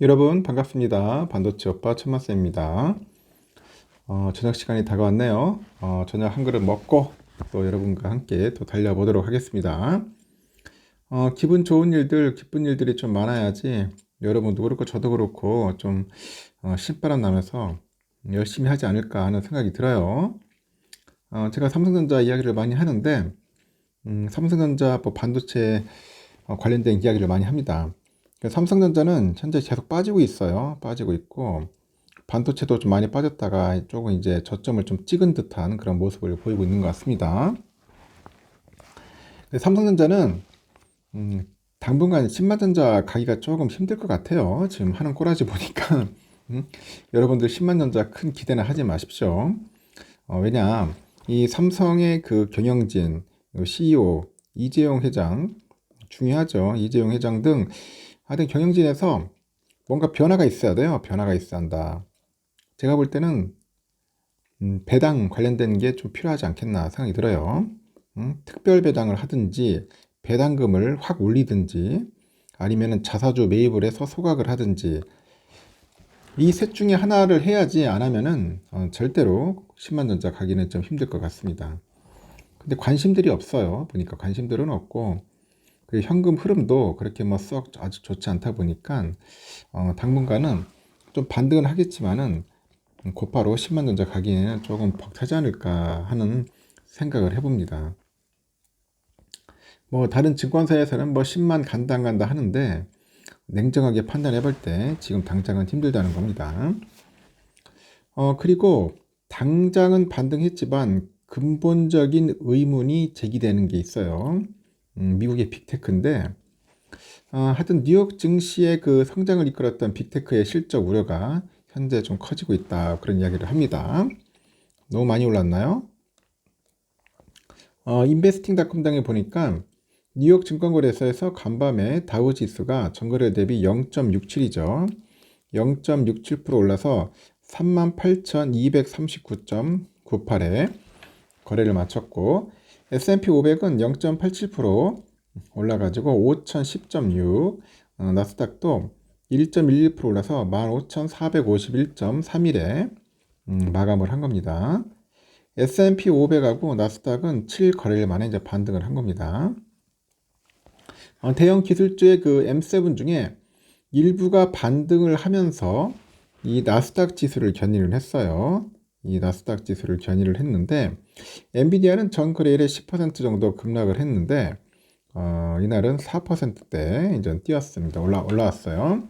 여러분 반갑습니다. 반도체 오빠 천마쌤입니다. 저녁 시간이 다가왔네요. 저녁 한 그릇 먹고 또 여러분과 함께 또 달려보도록 하겠습니다. 기분 좋은 일들, 기쁜 일들이 좀 많아야지 여러분도 그렇고 저도 그렇고 좀 신바람 나면서 열심히 하지 않을까 하는 생각이 들어요. 제가 삼성전자 이야기를 많이 하는데 삼성전자 뭐 반도체 관련된 이야기를 많이 합니다. 삼성전자는 현재 계속 빠지고 있어요. 빠지고 있고 반도체도 좀 많이 빠졌다가 조금 이제 저점을 좀 찍은 듯한 그런 모습을 보이고 있는 것 같습니다. 삼성전자는 당분간 10만전자 가기가 조금 힘들 것 같아요. 지금 하는 꼬라지 보니까 여러분들 10만전자 큰 기대는 하지 마십시오. 왜냐 이 삼성의 그 경영진 CEO 이재용 회장 중요하죠. 이재용 회장 등 하여튼 경영진에서 뭔가 변화가 있어야 돼요. 변화가 있어야 한다. 제가 볼 때는 배당 관련된 게 좀 필요하지 않겠나 생각이 들어요. 특별 배당을 하든지 배당금을 확 올리든지 아니면 자사주 매입을 해서 소각을 하든지 이 셋 중에 하나를 해야지 안 하면은 절대로 10만전자 가기는 좀 힘들 것 같습니다. 근데 관심들이 없어요. 보니까 관심들은 없고 그 현금 흐름도 그렇게 뭐 썩 아주 좋지 않다 보니까 당분간은 좀 반등은 하겠지만은 곧바로 10만전자 가기에는 조금 벅차지 않을까 하는 생각을 해봅니다. 뭐 다른 증권사에서는 뭐 10만 간다 안 간다 하는데 냉정하게 판단해 볼 때 지금 당장은 힘들다는 겁니다. 그리고 당장은 반등했지만 근본적인 의문이 제기되는 게 있어요. 미국의 빅테크인데 하여튼 뉴욕 증시의 그 성장을 이끌었던 빅테크의 실적 우려가 현재 좀 커지고 있다 그런 이야기를 합니다. 너무 많이 올랐나요? 인베스팅닷컴 등에 보니까 뉴욕 증권거래소에서 간밤에 다우지수가 전거래 대비 0.67이죠. 0.67% 올라서 38,239.98에 거래를 마쳤고 S&P 500은 0.87% 올라가지고 5,010.6, 나스닥도 1.11% 올라서 15,451.31에 마감을 한 겁니다. S&P 500하고 나스닥은 7거래일 만에 이제 반등을 한 겁니다. 대형 기술주의 그 M7 중에 일부가 반등을 하면서 이 나스닥 지수를 견인을 했어요. 이 나스닥 지수를 견인을 했는데 엔비디아는 전 거래일에 10% 정도 급락을 했는데 이날은 4%대 이제 뛰었습니다. 올라왔어요.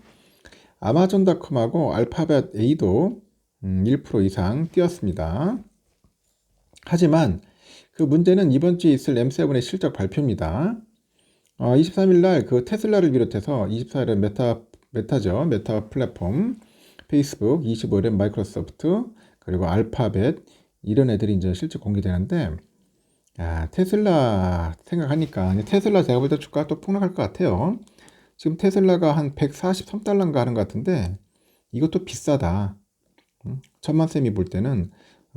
아마존닷컴하고 알파벳 A도 1% 이상 뛰었습니다. 하지만 그 문제는 이번 주에 있을 M7의 실적 발표입니다. 23일 날 그 테슬라를 비롯해서 24일은 메타죠. 메타 플랫폼, 페이스북, 25일은 마이크로소프트, 그리고 알파벳 이런 애들이 이제 실적 공개되는데 테슬라 생각하니까 테슬라 제가 볼 때 주가 또 폭락할 것 같아요. 지금 테슬라가 한 143달러인가 하는 것 같은데 이것도 비싸다. 천만쌤이 볼 때는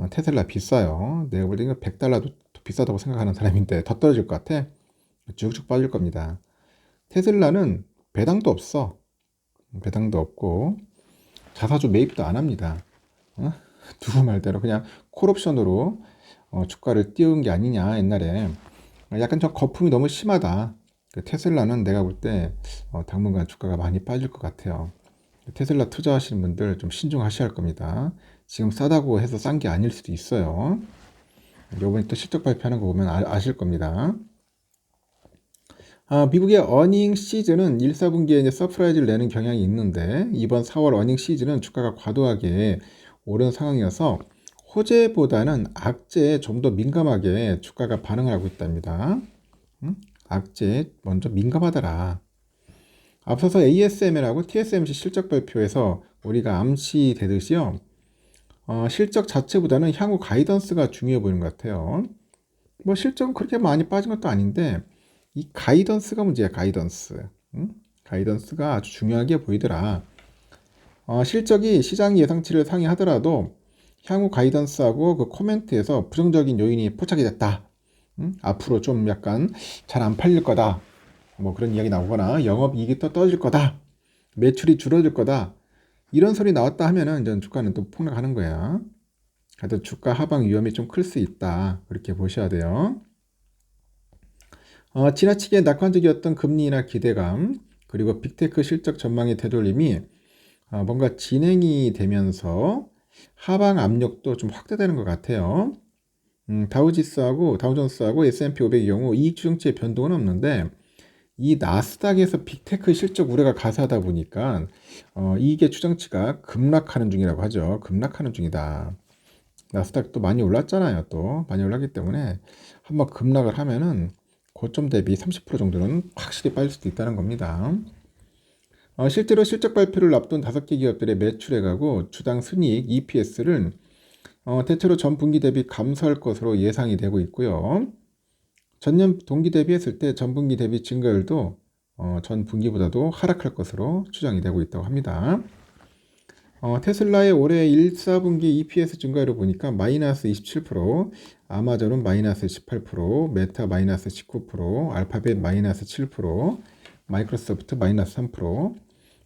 테슬라 비싸요. 내가 볼 때는 100달러도 비싸다고 생각하는 사람인데 더 떨어질 것 같아. 쭉쭉 빠질 겁니다. 테슬라는 배당도 없어. 배당도 없고 자사주 매입도 안 합니다. 누구 말대로 그냥 콜옵션으로 주가를 띄운 게 아니냐 옛날에. 약간 좀 거품이 너무 심하다. 테슬라는 내가 볼 때 당분간 주가가 많이 빠질 것 같아요. 테슬라 투자하시는 분들 좀 신중하셔야 할 겁니다. 지금 싸다고 해서 싼 게 아닐 수도 있어요. 요번에 또 실적 발표하는 거 보면 아실 겁니다. 미국의 어닝 시즌은 1, 4분기에 이제 서프라이즈를 내는 경향이 있는데 이번 4월 어닝 시즌은 주가가 과도하게 오른 상황이어서 호재보다는 악재에 좀 더 민감하게 주가가 반응을 하고 있답니다. 악재에 먼저 민감하더라. 앞서서 ASML하고 TSMC 실적 발표에서 우리가 암시되듯이요. 실적 자체보다는 향후 가이던스가 중요해 보이는 것 같아요. 뭐 실적은 그렇게 많이 빠진 것도 아닌데 이 가이던스가 문제야. 가이던스. 가이던스가 아주 중요하게 보이더라. 실적이 시장 예상치를 상회하더라도 향후 가이던스하고 그 코멘트에서 부정적인 요인이 포착이 됐다. 앞으로 좀 약간 잘 안 팔릴 거다. 뭐 그런 이야기 나오거나 영업이익이 또 떨어질 거다. 매출이 줄어들 거다. 이런 소리 나왔다 하면은 이제 주가는 또 폭락하는 거야. 하여튼 주가 하방 위험이 좀 클 수 있다. 그렇게 보셔야 돼요. 지나치게 낙관적이었던 금리나 기대감, 그리고 빅테크 실적 전망의 되돌림이 뭔가 진행이 되면서 하방 압력도 좀 확대되는 것 같아요. 다우존스하고 S&P 500의 경우 이익 추정치의 변동은 없는데 이 나스닥에서 빅테크 실적 우려가 가세하다 보니까 이익의 추정치가 급락하는 중이라고 하죠. 급락하는 중이다. 나스닥도 많이 올랐잖아요. 또 많이 올랐기 때문에 한번 급락을 하면은 고점 대비 30% 정도는 확실히 빠질 수도 있다는 겁니다. 실제로 실적 발표를 앞둔 5개 기업들의 매출액하고 주당 순이익 EPS를 대체로 전 분기 대비 감소할 것으로 예상이 되고 있고요. 전년 동기 대비했을 때 전 분기 대비 증가율도 전 분기보다도 하락할 것으로 추정이 되고 있다고 합니다. 테슬라의 올해 1, 4분기 EPS 증가율을 보니까 마이너스 27%, 아마존은 마이너스 18%, 메타 마이너스 19%, 알파벳 마이너스 7%, 마이크로소프트 마이너스 3%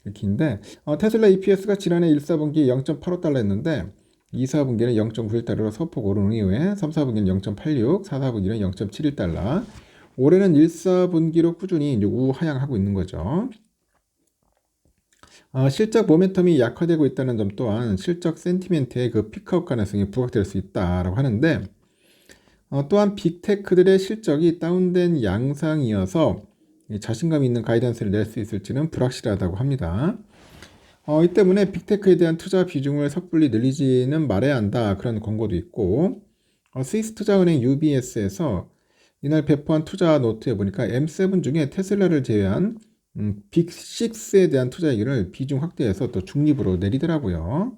이렇게인데 테슬라 EPS가 지난해 1, 4분기 0.85달러였는데 2, 4분기는 0.91달러로 소폭 오른 이후에 3, 4분기는 0.86, 4, 4분기는 0.71달러. 올해는 1, 4분기로 꾸준히 이제 우하향하고 있는 거죠. 실적 모멘텀이 약화되고 있다는 점 또한 실적 센티멘트의 그 피크아웃 가능성이 부각될 수 있다라고 하는데 또한 빅테크들의 실적이 다운된 양상이어서 자신감 있는 가이던스를 낼 수 있을지는 불확실하다고 합니다. 이 때문에 빅테크에 대한 투자 비중을 섣불리 늘리지는 말아야 한다 그런 권고도 있고 스위스 투자은행 UBS에서 이날 배포한 투자 노트에 보니까 M7 중에 테슬라를 제외한 빅6에 대한 투자액을 비중 확대해서 또 중립으로 내리더라고요.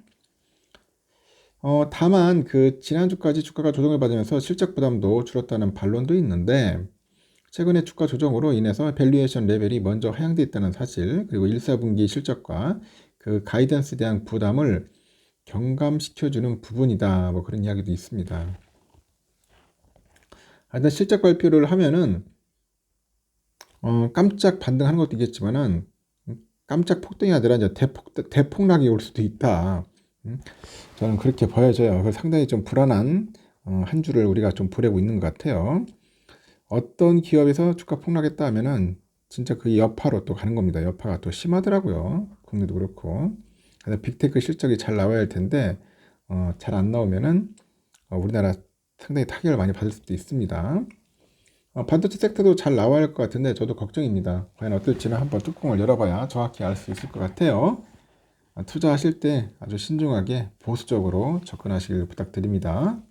다만 그 지난주까지 주가가 조정을 받으면서 실적 부담도 줄었다는 반론도 있는데 최근에 주가 조정으로 인해서 밸류에이션 레벨이 먼저 하향돼 있다는 사실, 그리고 1, 4분기 실적과 그 가이던스에 대한 부담을 경감시켜주는 부분이다. 뭐 그런 이야기도 있습니다. 하여튼 실적 발표를 하면은 깜짝 반등하는 것도 있겠지만은 깜짝 폭등이 아니라 이제 대폭락이 올 수도 있다. 저는 그렇게 보여져요. 상당히 좀 불안한 한 주를 우리가 좀 보내고 있는 것 같아요. 어떤 기업에서 주가 폭락했다 하면은 진짜 그 여파로 또 가는 겁니다. 여파가 또 심하더라고요. 국내도 그렇고. 그래서 빅테크 실적이 잘 나와야 할 텐데 잘 안 나오면은 우리나라 상당히 타격을 많이 받을 수도 있습니다. 반도체 섹터도 잘 나와야 할 것 같은데 저도 걱정입니다. 과연 어떨지는 한번 뚜껑을 열어봐야 정확히 알 수 있을 것 같아요. 투자하실 때 아주 신중하게 보수적으로 접근하시길 부탁드립니다.